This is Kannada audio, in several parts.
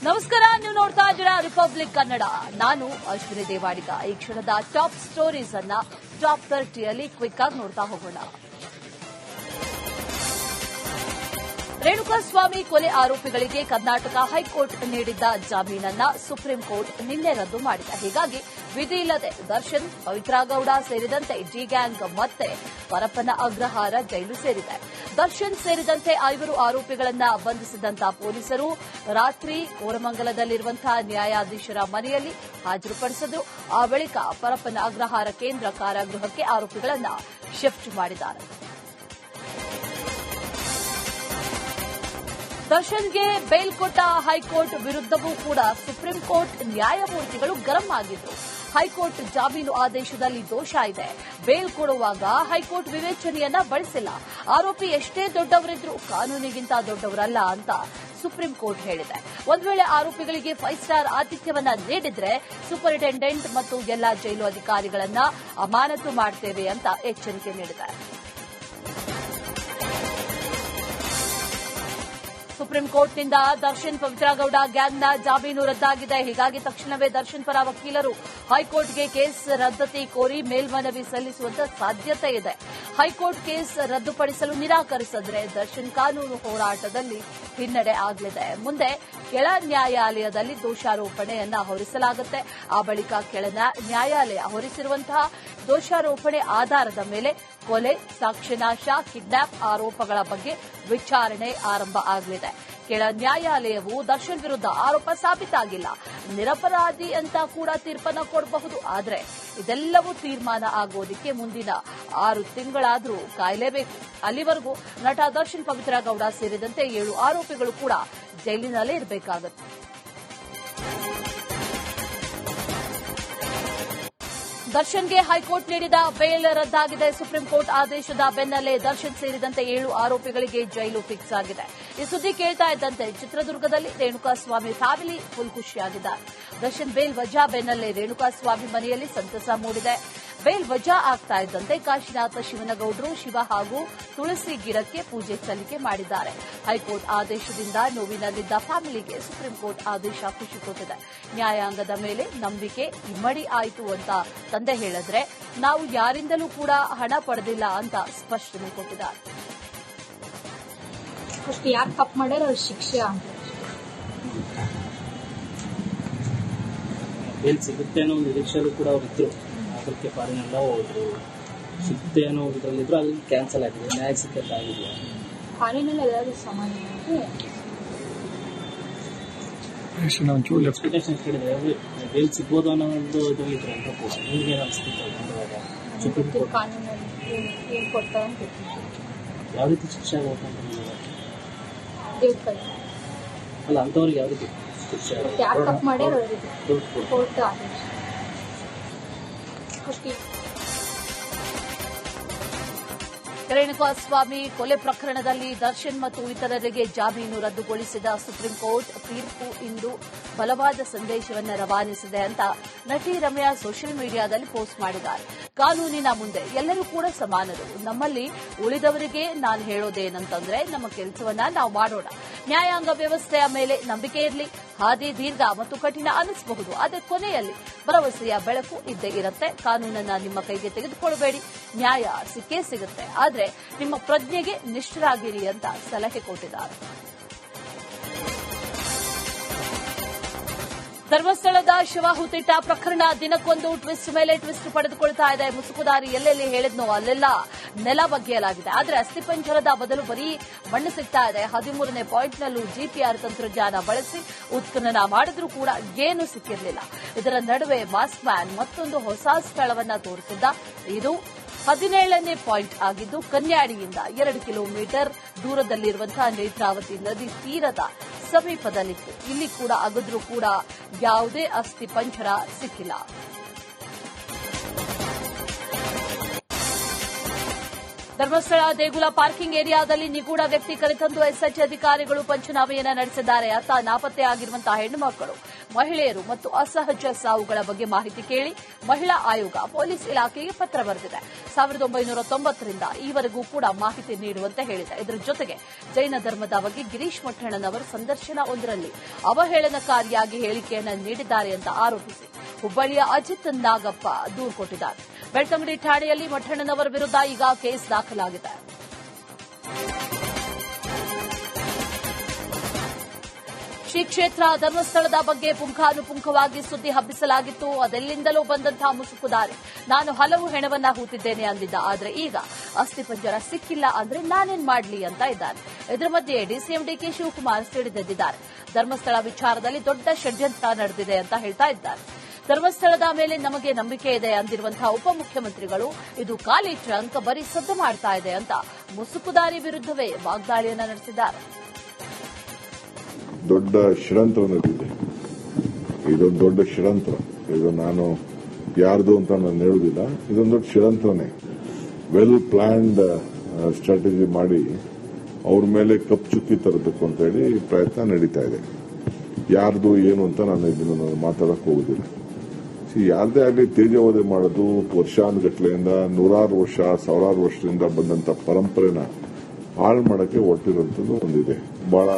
ನಮಸ್ಕಾರ, ನೀವು ನೋಡ್ತಾ ಇದ್ದೀರಾ ರಿಪಬ್ಲಿಕ್ ಕನ್ನಡ. ನಾನು ಅಶ್ವಿನಿ ದೇವಾಡಿಗ. ಈ ಕ್ಷಣದ ಟಾಪ್ ಸ್ಟೋರೀಸ್ ಅನ್ನ ಟಾಪ್ 30ಯಲ್ಲಿ ಕ್ವಿಕ್ ಆಗಿ ನೋಡ್ತಾ ಹೋಗೋಣ. ರೇಣುಕಾಸ್ವಾಮಿ ಕೊಲೆ ಆರೋಪಿಗಳಿಗೆ ಕರ್ನಾಟಕ ಹೈಕೋರ್ಟ್ ನೀಡಿದ್ದ ಜಾಮೀನನ್ನ ಸುಪ್ರೀಂ ಕೋರ್ಟ್ ನಿನ್ನೆ ರದ್ದು ಮಾಡಿದೆ. ಹೀಗಾಗಿ ವಿಧಿ ಇಲ್ಲದೆ ದರ್ಶನ್, ಪವಿತ್ರ ಗೌಡ ಸೇರಿದಂತೆ ಡಿ ಗ್ಯಾಂಗ್ ಮತ್ತೆ ಪರಪ್ಪನ ಅಗ್ರಹಾರ ಜೈಲು ಸೇರಿದೆ. ದರ್ಶನ್ ಸೇರಿದಂತೆ 5 ಆರೋಪಿಗಳನ್ನ ಬಂಧಿಸಿದಂತಹ ಪೊಲೀಸರು ರಾತ್ರಿ ಕೋರಮಂಗಲದಲ್ಲಿರುವಂತಹ ನ್ಯಾಯಾಧೀಶರ ಮನೆಯಲ್ಲಿ ಹಾಜರುಪಡಿಸಿದ್ರು. ಆ ಬಳಿಕ ಪರಪ್ಪನ ಅಗ್ರಹಾರ ಕೇಂದ್ರ ಕಾರಾಗೃಹಕ್ಕೆ ಆರೋಪಿಗಳನ್ನ ಶಿಫ್ಟ್ ಮಾಡಿದ್ದಾರೆ. ದರ್ಶನ್ಗೆ ಬೇಲ್ ಕೊಟ್ಟ ಹೈಕೋರ್ಟ್ ವಿರುದ್ಧವೂ ಕೂಡ ಸುಪ್ರೀಂ ಕೋರ್ಟ್ ನ್ಯಾಯಮೂರ್ತಿಗಳು ಗರಂ ಆಗಿದ್ರು. ಹೈಕೋರ್ಟ್ ಜಾಮೀನು ಆದೇಶದಲ್ಲಿ ದೋಷ ಇದೆ, ಬೇಲ್ ಕೊಡುವಾಗ ಹೈಕೋರ್ಟ್ ವಿವೇಚನೆಯನ್ನ ಬಳಸಿಲ್ಲ, ಆರೋಪಿ ಎಷ್ಟೇ ದೊಡ್ಡವರಿದ್ರು ಕಾನೂನಿಗಿಂತ ದೊಡ್ಡವರಲ್ಲ ಅಂತ ಸುಪ್ರೀಂ ಕೋರ್ಟ್ ಹೇಳಿದೆ. ಒಂದು ವೇಳೆ ಆರೋಪಿಗಳಿಗೆ 5 ಸ್ಟಾರ್ ಆತಿಥ್ಯವನ್ನ ನೀಡಿದ್ರೆ ಸೂಪರಿಂಟೆಂಡೆಂಟ್ ಮತ್ತು ಎಲ್ಲಾ ಜೈಲು ಅಧಿಕಾರಿಗಳನ್ನ ಅಮಾನತು ಮಾಡ್ತೇವೆ ಅಂತ ಎಚ್ಚರಿಕೆ ನೀಡಿದೆ. ಸುಪ್ರೀಂ ಕೋರ್ಟ್ನಿಂದ ದರ್ಶನ್, ಪವಿತ್ರ ಗೌಡ ಗ್ಯಾಂಗ್ನ ಜಾಮೀನು ರದ್ದಾಗಿದೆ. ಹೀಗಾಗಿ ತಕ್ಷಣವೇ ದರ್ಶನ್ ಪರ ವಕೀಲರು ಹೈಕೋರ್ಟ್ಗೆ ಕೇಸ್ ರದ್ದತಿ ಕೋರಿ ಮೇಲ್ಮನವಿ ಸಲ್ಲಿಸುವಂತ ಸಾಧ್ಯತೆ ಇದೆ. ಹೈಕೋರ್ಟ್ ಕೇಸ್ ರದ್ದುಪಡಿಸಲು ನಿರಾಕರಿಸಿದ್ರೆ ದರ್ಶನ್ ಕಾನೂನು ಹೋರಾಟದಲ್ಲಿ ಹಿನ್ನಡೆ ಆಗಲಿದೆ. ಮುಂದೆ ಕೆಳ ನ್ಯಾಯಾಲಯದಲ್ಲಿ ದೋಷಾರೋಪಣೆಯನ್ನ ಹೊರಿಸಲಾಗುತ್ತೆ. ಆ ಬಳಿಕ ಕೆಳ ನ್ಯಾಯಾಲಯ ಹೊರಿಸಿರುವಂತಹ ದೋಷಾರೋಪಣೆ ಆಧಾರದ ಮೇಲೆ ಕೊಲೆ, ಸಾಕ್ಷ್ಯನಾಶ, ಕಿಡ್ನಾಪ್ ಆರೋಪಗಳ ಬಗ್ಗೆ ವಿಚಾರಣೆ ಆರಂಭ ಆಗಲಿದೆ. ಕೆಳ ನ್ಯಾಯಾಲಯವು ದರ್ಶನ್ ವಿರುದ್ಧ ಆರೋಪ ಸಾಬೀತಾಗಿಲ್ಲ, ನಿರಪರಾಧಿ ಅಂತ ಕೂಡ ತೀರ್ಪನ್ನು ಕೊಡಬಹುದು. ಆದರೆ ಇದೆಲ್ಲವೂ ತೀರ್ಮಾನ ಆಗೋದಕ್ಕೆ ಮುಂದಿನ 6 ತಿಂಗಳಾದರೂ ಕಾಯಲೇಬೇಕು. ಅಲ್ಲಿವರೆಗೂ ನಟ ದರ್ಶನ್, ಪವಿತ್ರ ಗೌಡ ಸೇರಿದಂತೆ 7 ಆರೋಪಿಗಳು ಕೂಡ ಜೈಲಿನಲ್ಲೇ ಇರಬೇಕಾಗುತ್ತೆ. ದರ್ಶನ್ಗೆ ಹೈಕೋರ್ಟ್ ನೀಡಿದ ಬೇಲ್ ರದ್ದಾಗಿದೆ. ಸುಪ್ರೀಂ ಕೋರ್ಟ್ ಆದೇಶದ ಬೆನ್ನಲ್ಲೇ ದರ್ಶನ್ ಸೇರಿದಂತೆ 7 ಆರೋಪಿಗಳಿಗೆ ಜೈಲು ಫಿಕ್ಸ್ ಆಗಿದೆ. ಈ ಸುದ್ದಿ ಕೇಳ್ತಾ ಇದ್ದಂತೆ ಚಿತ್ರದುರ್ಗದಲ್ಲಿ ರೇಣುಕಾಸ್ವಾಮಿ ಫ್ಯಾಮಿಲಿ ಫುಲ್ ಖುಷಿಯಾಗಿದ್ದಾರೆ. ದರ್ಶನ್ ಬೇಲ್ ವಜಾ ಬೆನ್ನಲ್ಲೇ ರೇಣುಕಾಸ್ವಾಮಿ ಮನೆಯಲ್ಲಿ ಸಂತಸ ಮೂಡಿದೆ. ಬೇಲ್ ವಜಾ ಆಗ್ತಾ ಇದ್ದಂತೆ ಕಾಶಿನಾಥ ಶಿವನಗೌಡರು ಶಿವ ಹಾಗೂ ತುಳಸಿ ಗಿಡಕ್ಕೆ ಪೂಜೆ ಸಲ್ಲಿಕೆ ಮಾಡಿದ್ದಾರೆ. ಹೈಕೋರ್ಟ್ ಆದೇಶದಿಂದ ನೋವಿನಲ್ಲಿದ್ದ ಫ್ಯಾಮಿಲಿಗೆ ಸುಪ್ರೀಂ ಕೋರ್ಟ್ ಆದೇಶ ಖುಷಿ ಕೊಟ್ಟಿದೆ. ನ್ಯಾಯಾಂಗದ ಮೇಲೆ ನಂಬಿಕೆ ಇಮ್ಮಡಿ ಆಯಿತು ಅಂತ ತಂದೆ ಹೇಳಿದ್ರೆ ನಾವು ಯಾರಿಂದಲೂ ಕೂಡ ಹಣ ಪಡೆದಿಲ್ಲ ಅಂತ ಸ್ಪಷ್ಟನೆ ಕೊಟ್ಟಿದ್ದಾರೆ. ಯಾರು ತಪ್ಪು ಮಾಡ್ಯಾರ ಅವ್ರ ಶಿಕ್ಷೆ ಬೇಲ್ ಸಿಗುತ್ತೆ ಅನ್ನೋ ಒಂದು ನಿರೀಕ್ಷೆಯಲ್ಲೂ ಕೂಡ ಅವರಿದ್ರು. ಅದಕ್ಕೆ ಫಾರಿನೆಲ್ಲ ಹೋದ್ರು, ಸಿಗುತ್ತೆ ಅನ್ನೋ ಇದರಲ್ಲಿದ್ರು, ಅಲ್ಲಿ ಕ್ಯಾನ್ಸಲ್ ಆಗಿದೆ. ನ್ಯಾಯ ಸಿಕ್ಕತ್ತೆ ಆಗಿದೆಯಾ? ಫಾರಿನಲ್ಲಿ ಎಲ್ಲರೂ ಸಮಾನ ಎಕ್ಸ್ಪೆಕ್ಟೇಷನ್ ಕೇಳಿದ್ರೆ ಬೇಲ್ ಸಿಗ್ಬೋದು ಅನ್ನೋ ಒಂದು ಇದು ಇದ್ರು ಅಂತ ಕೂಡ ನಿಮ್ಗೆ ಸುಪ್ರೀಂ ಕೋರ್ಟ್ ಕಾನೂನಲ್ಲಿ ಏನ್ ಕೊಡ್ತಾರ ಯಾವ ರೀತಿ ಶಿಕ್ಷೆ ಆಗುತ್ತೆ ದೇವ್ರ ಅಲ್ಲ, ಅಂಥವ್ರಿಗೆ ಯಾವ ರೀತಿ ಶಿಕ್ಷೆ ಯಾರು ತಪ್ಪು ಮಾಡ್ಯಾರ ಅವರಿಗೆ ಕೋರ್ಟ್ ಆದೇಶ. ರೇಣುಕಾಸ್ವಾಮಿ ಕೊಲೆ ಪ್ರಕರಣದಲ್ಲಿ ದರ್ಶನ್ ಮತ್ತು ಇತರರಿಗೆ ಜಾಮೀನು ರದ್ದುಗೊಳಿಸಿದ ಸುಪ್ರೀಂ ಕೋರ್ಟ್ ತೀರ್ಪು ಇಂದು ಬಲವಾದ ಸಂದೇಶವನ್ನು ರವಾನಿಸಿದೆ ಅಂತ ನಟಿ ರಮ್ಯಾ ಸೋಷಿಯಲ್ ಮೀಡಿಯಾದಲ್ಲಿ ಪೋಸ್ಟ್ ಮಾಡಿದ್ದಾರೆ. ಕಾನೂನಿನ ಮುಂದೆ ಎಲ್ಲರೂ ಕೂಡ ಸಮಾನರು. ನಮ್ಮಲ್ಲಿ ಉಳಿದವರಿಗೆ ನಾನು ಹೇಳೋದೇನಂತಂದ್ರೆ ನಮ್ಮ ಕೆಲಸವನ್ನ ನಾವು ಮಾಡೋಣ. ನ್ಯಾಯಾಂಗ ವ್ಯವಸ್ಥೆಯ ಮೇಲೆ ನಂಬಿಕೆ ಇರಲಿ. ಹಾದಿ ದೀರ್ಘ ಮತ್ತು ಕಠಿಣ ಅನ್ನಿಸಬಹುದು, ಆದರೆ ಕೊನೆಯಲ್ಲಿ ಭರವಸೆಯ ಬೆಳಕು ಇದ್ದೇ ಇರುತ್ತೆ. ಕಾನೂನನ್ನ ನಿಮ್ಮ ಕೈಗೆ ತೆಗೆದುಕೊಳ್ಳಬೇಡಿ, ನ್ಯಾಯ ಸಿಕ್ಕೇ ಸಿಗುತ್ತೆ. ಆದರೆ ನಿಮ್ಮ ಪ್ರಜ್ಞೆಗೆ ನಿಷ್ಠರಾಗಿರಿ ಅಂತ ಸಲಹೆ ಕೊಟ್ಟಿದ್ದಾರೆ. ಧರ್ಮಸ್ಥಳದ ಶವಹುತಿಟ್ಟ ಪ್ರಕರಣ ದಿನಕ್ಕೊಂದು ಟ್ವಿಸ್ಟ್ ಮೇಲೆ ಟ್ವಿಸ್ಟ್ ಪಡೆದುಕೊಳ್ತಾ ಇದೆ. ಮುಸುಕುದಾರಿ ಎಲ್ಲೆಲ್ಲಿ ಹೇಳಿದ್ನೋ ಅಲ್ಲೆಲ್ಲ ನೆಲ ಬಗ್ಗೆಯಲಾಗಿದೆ. ಆದರೆ ಅಸ್ಥಿಪಂಜರದ ಬದಲು ಬರೀ ಮಣ್ಣು ಸಿಗ್ತಾ ಇದೆ. 13ನೇ ಪಾಯಿಂಟ್ನಲ್ಲೂ ಜಿಪಿಆರ್ ತಂತ್ರಜ್ಞಾನ ಬಳಸಿ ಉತ್ಖನನ ಮಾಡಿದ್ರೂ ಕೂಡ ಏನೂ ಸಿಕ್ಕಿರಲಿಲ್ಲ. ಇದರ ನಡುವೆ ಮಾಸ್ಕ್ ಮ್ಯಾನ್ ಮತ್ತೊಂದು ಹೊಸ ಸ್ಥಳವನ್ನ ತೋರಿಸಿದ್ದ. ಇದು 17ನೇ ಪಾಯಿಂಟ್ ಆಗಿದ್ದು ಕನ್ಯಾಡಿಯಿಂದ 2 ಕಿಲೋಮೀಟರ್ ದೂರದಲ್ಲಿರುವಂತಹ ನೇತ್ರಾವತಿ ನದಿ ತೀರದ ಸಮೀಪದಲ್ಲಿತ್ತು. ಇಲ್ಲಿ ಕೂಡ ಅಗದ್ರೂ ಕೂಡ ಯಾವುದೇ ಅಸ್ಥಿ ಪಂಜರ ಸಿಕ್ಕಿಲ್ಲ. ಧರ್ಮಸ್ಥಳ ದೇಗುಲ ಪಾರ್ಕಿಂಗ್ ಏರಿಯಾದಲ್ಲಿ ನಿಗೂಢ ವ್ಯಕ್ತಿ ಕರೆತಂದು ಎಸ್ಎಚ್ ಅಧಿಕಾರಿಗಳು ಪಂಚನಾಮೆಯನ್ನ ನಡೆಸಿದ್ದಾರೆ. ಅತ್ತ ನಾಪತ್ತೆಯಾಗಿರುವಂತಹ ಹೆಣ್ಣು ಮಕ್ಕಳು ಮಹಿಳೆಯರು ಮತ್ತು ಅಸಹಜ ಸಾವುಗಳ ಬಗ್ಗೆ ಮಾಹಿತಿ ಕೇಳಿ ಮಹಿಳಾ ಆಯೋಗ ಪೊಲೀಸ್ ಇಲಾಖೆಗೆ ಪತ್ರ ಬರೆದಿದೆ. 1990ರಿಂದ ಈವರೆಗೂ ಕೂಡ ಮಾಹಿತಿ ನೀಡುವಂತೆ ಹೇಳಿದೆ. ಇದರ ಜೊತೆಗೆ ಜೈನ ಧರ್ಮದ ಬಗ್ಗೆ ಗಿರೀಶ್ ಮಠಣ್ಣನವರು ಸಂದರ್ಶನವೊಂದರಲ್ಲಿ ಅವಹೇಳನಕಾರಿಯಾಗಿ ಹೇಳಿಕೆಯನ್ನು ನೀಡಿದ್ದಾರೆ ಅಂತ ಆರೋಪಿಸಿ ಹುಬ್ಬಳ್ಳಿಯ ಅಜಿತ್ ನಾಗಪ್ಪ ದೂರು ಕೊಟ್ಟಿದ್ದಾರೆ. ಬೆಳ್ತಂಗಡಿ ಠಾಣೆಯಲ್ಲಿ ಮಠಣ್ಣನವರ ವಿರುದ್ಧ ಈಗ ಕೇಸ್ ದಾಖಲಾಗಿದೆ. ಶ್ರೀ ಕ್ಷೇತ್ರ ಧರ್ಮಸ್ಥಳದ ಬಗ್ಗೆ ಪುಂಖಾನುಪುಂಖವಾಗಿ ಸುದ್ದಿ ಹಬ್ಬಿಸಲಾಗಿತ್ತು. ಅದೆಲ್ಲಿಂದಲೂ ಬಂದಂತಹ ಮುಸುಕುದಾರಿ. ನಾನು ಹಲವು ಹೆಣವನ್ನ ಹೂತಿದ್ದೇನೆ ಅಂದಿದ್ದ. ಆದರೆ ಈಗ ಅಸ್ಥಿಪಂಜರ ಸಿಕ್ಕಿಲ್ಲ ಅಂದ್ರೆ ನಾನೇನ್ ಮಾಡ್ಲಿ ಅಂತ ಇದ್ದಾರೆ. ಇದರ ಮಧ್ಯೆ ಡಿಸಿಎಂ ಡಿಕೆ ಶಿವಕುಮಾರ್ ಸಿಡಿದೆದ್ದಿದ್ದಾರೆ. ಧರ್ಮಸ್ಥಳ ವಿಚಾರದಲ್ಲಿ ದೊಡ್ಡ ಷಡ್ಯಂತ್ರ ನಡೆದಿದೆ ಅಂತ ಹೇಳ್ತಾ ಇದ್ದಾರೆ. ಧರ್ಮಸ್ಥಳದ ಮೇಲೆ ನಮಗೆ ನಂಬಿಕೆ ಇದೆ ಅಂದಿರುವಂತಹ ಉಪಮುಖ್ಯಮಂತ್ರಿಗಳು ಇದು ಖಾಲಿ ಟ್ರಂಕ್ ಬರೀ ಸದ್ದು ಮಾಡ್ತಾ ಇದೆ ಅಂತ ಮುಸುಕುದಾರಿ ವಿರುದ್ಧವೇ ವಾಗ್ದಾಳಿಯನ್ನ ನಡೆಸಿದ್ದಾರೆ. ದೊಡ್ಡ ಷಡ್ಯಂತ್ರ ನಡೆದಿದೆ. ಇದೊಂದು ದೊಡ್ಡ ಷಡ್ಯಂತ್ರ. ಇದು ನಾನು ಯಾರ್ದು ಅಂತ ನಾನು ಹೇಳುದಿಲ್ಲ. ಇದೊಂದು ದೊಡ್ಡ ಷಡ್ಯಂತ್ರನೇ. ವೆಲ್ ಪ್ಲಾನ್ಡ್ ಸ್ಟ್ರಾಟಜಿ ಮಾಡಿ ಅವ್ರ ಮೇಲೆ ಕಪ್ಪು ಚುಕ್ಕಿ ತರಬೇಕು ಅಂತ ಹೇಳಿ ಪ್ರಯತ್ನ ನಡೀತಾ ಇದೆ. ಯಾರ್ದು ಏನು ಅಂತ ನಾನು ಇದನ್ನು ಮಾತಾಡಕ್ ಹೋಗುದಿಲ್ಲ. ಯಾರದೇ ಆಗಲಿ ತೇಜೋವಧೆ ಮಾಡೋದು ವರ್ಷಾನುಗಟ್ಲೆಯಿಂದ ನೂರಾರು ವರ್ಷ ಸಾವಿರಾರು ವರ್ಷದಿಂದ ಬಂದಂತ ಪರಂಪರೆನ ಹಾಳು ಮಾಡಕ್ಕೆ ಹೊರಟಿರುವಂತದ್ದು ಒಂದಿದೆ. ಬಹಳ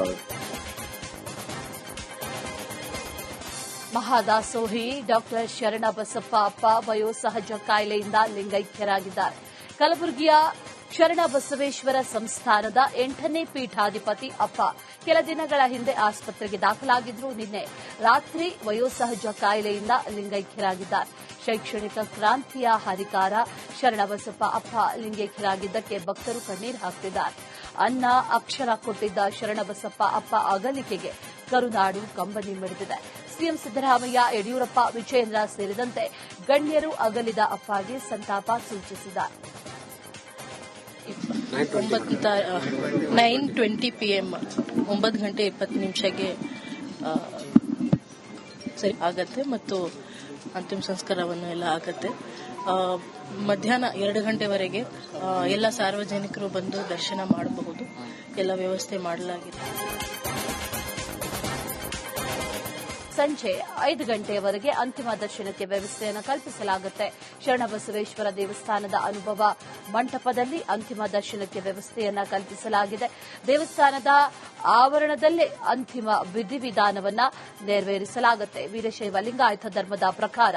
ಮಹಾದಾಸೋಹಿ ಡಾಕ್ಟರ್ ಶರಣಬಸಪ್ಪ ಅಪ್ಪ ವಯೋಸಹಜ ಕಾಯಿಲೆಯಿಂದ ಲಿಂಗೈಕ್ಯರಾಗಿದ್ದಾರೆ. ಕಲಬುರಗಿಯ ಶರಣಬಸವೇಶ್ವರ ಸಂಸ್ಥಾನದ 8ನೇ ಪೀಠಾಧಿಪತಿ ಅಪ್ಪ ಕೆಲ ದಿನಗಳ ಹಿಂದೆ ಆಸ್ಪತ್ರೆಗೆ ದಾಖಲಾಗಿದ್ರು. ನಿನ್ನೆ ರಾತ್ರಿ ವಯೋಸಹಜ ಕಾಯಿಲೆಯಿಂದ ಲಿಂಗೈಕ್ಯರಾಗಿದ್ದಾರೆ. ಶೈಕ್ಷಣಿಕ ಕ್ರಾಂತಿಯ ಹರಿಕಾರ ಶರಣಬಸಪ್ಪ ಅಪ್ಪ ಲಿಂಗೈಕ್ಯರಾಗಿದ್ದಕ್ಕೆ ಭಕ್ತರು ಕಣ್ಣೀರು ಹಾಕ್ತಿದ್ದಾರೆ. ಅನ್ನ ಅಕ್ಷರ ಕೊಟ್ಟಿದ್ದ ಶರಣಬಸಪ್ಪ ಅಪ್ಪ ಅಗಲಿಕೆಗೆ ಕರುನಾಡು ಕಂಬನಿ ಮಿಡಿದಿದೆ. ಸಿಎಂ ಸಿದ್ದರಾಮಯ್ಯ, ಯಡಿಯೂರಪ್ಪ, ವಿಜಯೇಂದ್ರ ಸೇರಿದಂತೆ ಗಣ್ಯರು ಅಗಲಿದ ಅಪ್ಪಗೆ ಸಂತಾಪ ಸೂಚಿಸಿದ್ದಾರೆ. 9:20 PM 9 ಗಂಟೆ 20 ನಿಮಿಷಕ್ಕೆ ಸರಿ ಆಗತ್ತೆ ಮತ್ತು ಅಂತಿಮ ಸಂಸ್ಕಾರವನ್ನು ಎಲ್ಲ ಆಗತ್ತೆ. ಮಧ್ಯಾಹ್ನ 2 ಗಂಟೆವರೆಗೆ ಎಲ್ಲ ಸಾರ್ವಜನಿಕರು ಬಂದು ದರ್ಶನ ಮಾಡಬಹುದು. ಎಲ್ಲ ವ್ಯವಸ್ಥೆ ಮಾಡಲಾಗಿದೆ. ಸಂಜೆ 5 ಗಂಟೆಯವರೆಗೆ ಅಂತಿಮ ದರ್ಶನಕ್ಕೆ ವ್ಯವಸ್ಥೆಯನ್ನು ಕಲ್ಪಿಸಲಾಗುತ್ತೆ. ಶರಣಬಸವೇಶ್ವರ ದೇವಸ್ಥಾನದ ಅನುಭವ ಮಂಟಪದಲ್ಲಿ ಅಂತಿಮ ದರ್ಶನಕ್ಕೆ ವ್ಯವಸ್ಥೆಯನ್ನು ಕಲ್ಪಿಸಲಾಗಿದೆ. ದೇವಸ್ಥಾನದ ಆವರಣದಲ್ಲೇ ಅಂತಿಮ ವಿಧಿವಿಧಾನವನ್ನ ನೆರವೇರಿಸಲಾಗುತ್ತೆ. ವೀರಶೈವ ಲಿಂಗಾಯತ ಧರ್ಮದ ಪ್ರಕಾರ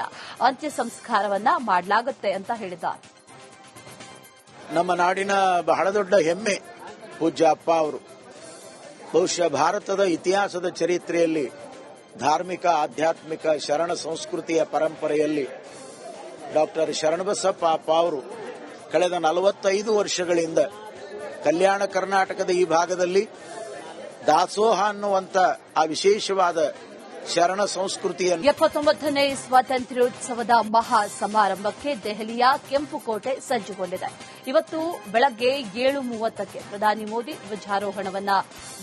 ಅಂತ್ಯ ಸಂಸ್ಕಾರವನ್ನ ಮಾಡಲಾಗುತ್ತೆ ಅಂತ ಹೇಳಿದ್ದಾರೆ. ನಮ್ಮ ನಾಡಿನ ಬಹಳ ದೊಡ್ಡ ಹೆಮ್ಮೆ ಪೂಜ್ಯ ಅಪ್ಪ ಅವರು. ಬಹುಶಃ ಭಾರತದ ಇತಿಹಾಸದ ಚರಿತ್ರೆಯಲ್ಲಿ ಧಾರ್ಮಿಕ ಆಧ್ಯಾತ್ಮಿಕ ಶರಣ ಸಂಸ್ಕೃತಿಯ ಪರಂಪರೆಯಲ್ಲಿ ಡಾಕ್ಟರ್ ಶರಣಬಸಪ್ಪ ಅಪ್ಪ ಅವರು ಕಳೆದ 45 ವರ್ಷಗಳಿಂದ ಕಲ್ಯಾಣ ಕರ್ನಾಟಕದ ಈ ಭಾಗದಲ್ಲಿ ದಾಸೋಹ ಅನ್ನುವಂತ ಆ ವಿಶೇಷವಾದ ಶರಣ ಸಂಸ್ಕೃತಿಯನ್ನು 79ನೇ ಸ್ವಾತಂತ್ರ್ಯೋತ್ಸವದ ಮಹಾ ಸಮಾರಂಭಕ್ಕೆ ದೆಹಲಿಯ ಕೆಂಪುಕೋಟೆ ಸಜ್ಜುಗೊಂಡಿದೆ. ಇವತ್ತು ಬೆಳಗ್ಗೆ 7:30ಕ್ಕೆ ಪ್ರಧಾನಿ ಮೋದಿ ಧ್ವಜಾರೋಹಣವನ್ನ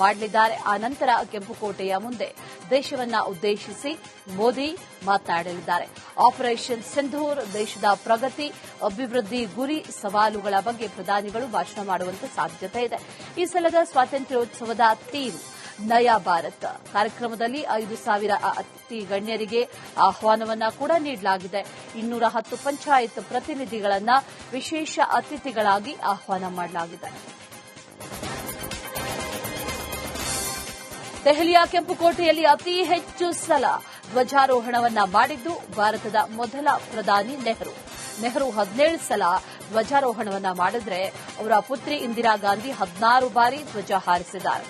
ಮಾಡಲಿದ್ದಾರೆ. ಆ ನಂತರ ಕೆಂಪುಕೋಟೆಯ ಮುಂದೆ ದೇಶವನ್ನ ಉದ್ದೇಶಿಸಿ ಮೋದಿ ಮಾತನಾಡಲಿದ್ದಾರೆ. ಆಪರೇಷನ್ ಸಿಂಧೂರ್, ದೇಶದ ಪ್ರಗತಿ, ಅಭಿವೃದ್ಧಿ ಗುರಿ, ಸವಾಲುಗಳ ಬಗ್ಗೆ ಪ್ರಧಾನಿಗಳು ಭಾಷಣ ಮಾಡುವಂತ ಸಾಧ್ಯತೆ ಇದೆ. ಈ ಸಲದ ಸ್ವಾತಂತ್ರ್ಯೋತ್ಸವದ ಥೀಮ್ ನಯಾ ಭಾರತ್. ಕಾರ್ಯಕ್ರಮದಲ್ಲಿ 5,000 ಅತಿಥಿ ಗಣ್ಯರಿಗೆ ಆಹ್ವಾನವನ್ನ ಕೂಡ ನೀಡಲಾಗಿದೆ. 210 ಪಂಚಾಯತ್ ಪ್ರತಿನಿಧಿಗಳನ್ನ ವಿಶೇಷ ಅತಿಥಿಗಳಾಗಿ ಆಹ್ವಾನ ಮಾಡಲಾಗಿದೆ. ದೆಹಲಿಯ ಕೆಂಪುಕೋಟೆಯಲ್ಲಿ ಅತಿ ಹೆಚ್ಚು ಸಲ ಧ್ವಜಾರೋಹಣವನ್ನ ಮಾಡಿದ್ದು ಭಾರತದ ಮೊದಲ ಪ್ರಧಾನಿ ನೆಹರು. 17 ಸಲ ಧ್ವಜಾರೋಹಣವನ್ನ ಮಾಡಿದ್ರೆ ಅವರ ಪುತ್ರಿ ಇಂದಿರಾ ಗಾಂಧಿ 16 ಬಾರಿ ಧ್ವಜ ಹಾರಿಸಿದ್ದಾರೆ.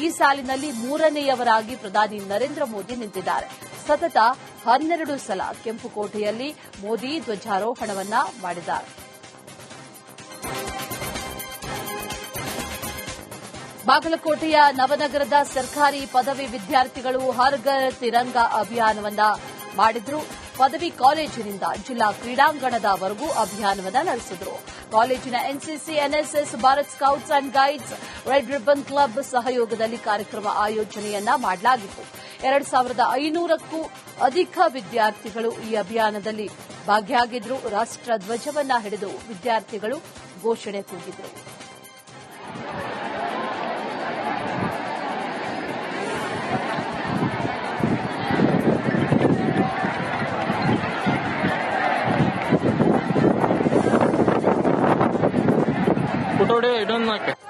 ಈ ಸಾಲಿನಲ್ಲಿ 3ನೇಯವರಾಗಿ ಪ್ರಧಾನಿ ನರೇಂದ್ರ ಮೋದಿ ನಿಂತಿದ್ದಾರೆ. ಸತತ 12 ಸಲ ಕೆಂಪುಕೋಟೆಯಲ್ಲಿ ಮೋದಿ ಧ್ವಜಾರೋಹಣವನ್ನ ಮಾಡಿದ್ದಾರೆ. ಬಾಗಲಕೋಟೆಯ ನವನಗರದ ಸರ್ಕಾರಿ ಪದವಿ ವಿದ್ಯಾರ್ಥಿಗಳು ಹರ್ ಘರ್ ತಿರಂಗ ಅಭಿಯಾನವನ್ನ ಮಾಡಿದ್ರು. ಪದವಿ ಕಾಲೇಜಿನಿಂದ ಜಿಲ್ಲಾ ಕ್ರೀಡಾಂಗಣದವರೆಗೂ ಅಭಿಯಾನವನ್ನ ನಡೆಸಿದ್ರು. ಕಾಲೇಜಿನ NCC, NSS, Bharat scouts and guides, red ribbon club ಸಹಯೋಗದಲ್ಲಿ ಕಾರ್ಯಕ್ರಮ ಆಯೋಜನೆಯನ್ನ ಮಾಡಲಾಗಿತ್ತು. 2,500ಕ್ಕೂ ಅಧಿಕ ವಿದ್ಯಾರ್ಥಿಗಳು ಈ ಅಭಿಯಾನದಲ್ಲಿ ಭಾಗಿಯಾಗಿದ್ರು. ರಾಷ್ಟ್ರ ಧ್ವಜವನ್ನ ಹಿಡಿದು ವಿದ್ಯಾರ್ಥಿಗಳು ಘೋಷಣೆ ಕೂಗಿದ್ರು. ಇನ್ನೊಂದು ನಾಲ್ಕು